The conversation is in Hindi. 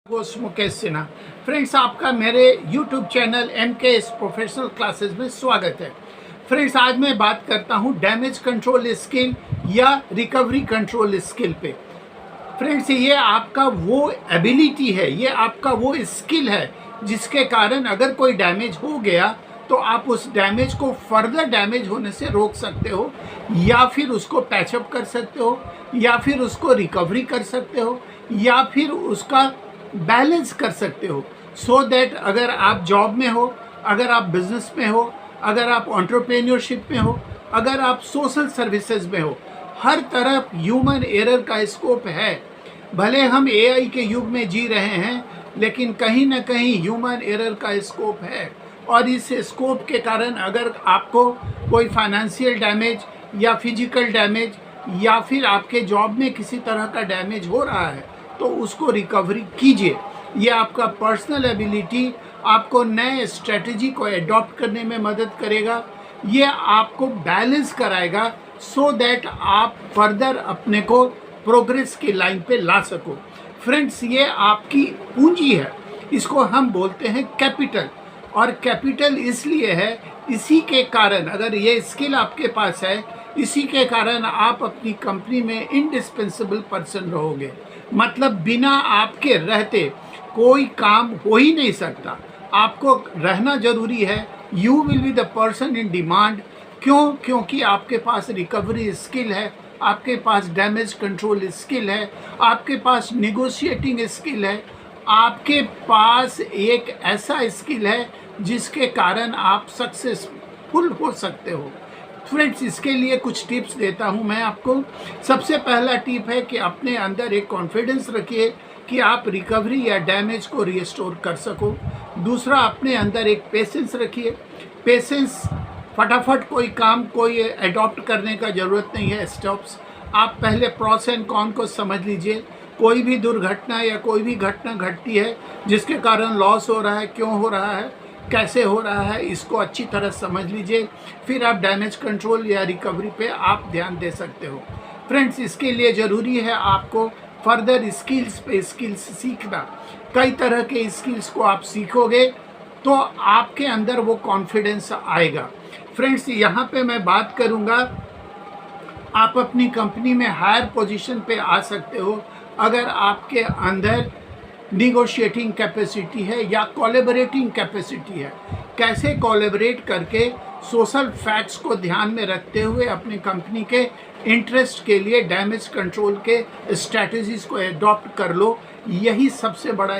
होस्ट मुकेश सिन्हा। फ्रेंड्स, आपका मेरे YouTube channel MKS professional classes में स्वागत है। फ्रेंड्स, आज मैं बात करता हूँ डैमेज कंट्रोल स्किल या रिकवरी कंट्रोल स्किल पे। फ्रेंड्स, ये आपका वो एबिलिटी है, ये आपका वो स्किल है जिसके कारण अगर कोई डैमेज हो गया तो आप उस डैमेज को फर्दर डैमेज होने से रोक सकते हो, या फिर उसको पैचअप कर सकते हो, या फिर उसको रिकवरी कर सकते हो, या फिर उसका बैलेंस कर सकते हो। सो दैट अगर आप जॉब में हो, अगर आप बिजनेस में हो, अगर आप एंटरप्रेन्योरशिप में हो, अगर आप सोशल सर्विसेज में हो, हर तरफ ह्यूमन एरर का स्कोप है। भले हम AI के युग में जी रहे हैं, लेकिन कहीं ना कहीं ह्यूमन एरर का स्कोप है। और इस स्कोप के कारण अगर आपको कोई फाइनेंशियल डैमेज या फिजिकल डैमेज या फिर आपके जॉब में किसी तरह का डैमेज हो रहा है तो उसको रिकवरी कीजिए। ये आपका पर्सनल एबिलिटी आपको नए स्ट्रेटजी को एडॉप्ट करने में मदद करेगा। ये आपको बैलेंस कराएगा सो दैट आप फर्दर अपने को प्रोग्रेस की लाइन पे ला सको। फ्रेंड्स, ये आपकी पूंजी है, इसको हम बोलते हैं कैपिटल। और कैपिटल इसलिए है, इसी के कारण अगर ये स्किल आपके पास है, इसी के कारण आप अपनी कंपनी में इंडिस्पेंसेबल पर्सन रहोगे। मतलब बिना आपके रहते कोई काम हो ही नहीं सकता, आपको रहना जरूरी है। You will be the person in demand. क्यों? क्योंकि आपके पास रिकवरी स्किल है, आपके पास डैमेज कंट्रोल स्किल है, आपके पास निगोशिएटिंग स्किल है, आपके पास एक ऐसा स्किल है जिसके कारण आप सक्सेसफुल हो सकते हो। फ्रेंड्स, इसके लिए कुछ टिप्स देता हूं मैं आपको। सबसे पहला टिप है कि अपने अंदर एक कॉन्फिडेंस रखिए कि आप रिकवरी या डैमेज को रिस्टोर कर सको। दूसरा, अपने अंदर एक पेशेंस रखिए। पेशेंस, फटाफट कोई काम कोई अडॉप्ट करने का ज़रूरत नहीं है। स्टेप्स, आप पहले प्रॉस एंड कॉन को समझ लीजिए। कोई भी दुर्घटना या कोई भी घटना घटती है जिसके कारण लॉस हो रहा है, क्यों हो रहा है, कैसे हो रहा है, इसको अच्छी तरह समझ लीजिए। फिर आप डैमेज कंट्रोल या रिकवरी पे आप ध्यान दे सकते हो। फ्रेंड्स, इसके लिए ज़रूरी है आपको फर्दर स्किल्स पे स्किल्स सीखना। कई तरह के स्किल्स को आप सीखोगे तो आपके अंदर वो कॉन्फिडेंस आएगा। फ्रेंड्स, यहाँ पे मैं बात करूँगा, आप अपनी कंपनी में हायर पोजीशन पे आ सकते हो अगर आपके अंदर निगोशिएटिंग कैपेसिटी है या कोलैबोरेटिंग कैपेसिटी है। कैसे कोलैबोरेट करके सोशल फैक्ट्स को ध्यान में रखते हुए अपनी कंपनी के इंटरेस्ट के लिए डैमेज कंट्रोल के स्ट्रैटेजीज को एडॉप्ट कर लो। यही सबसे बड़ा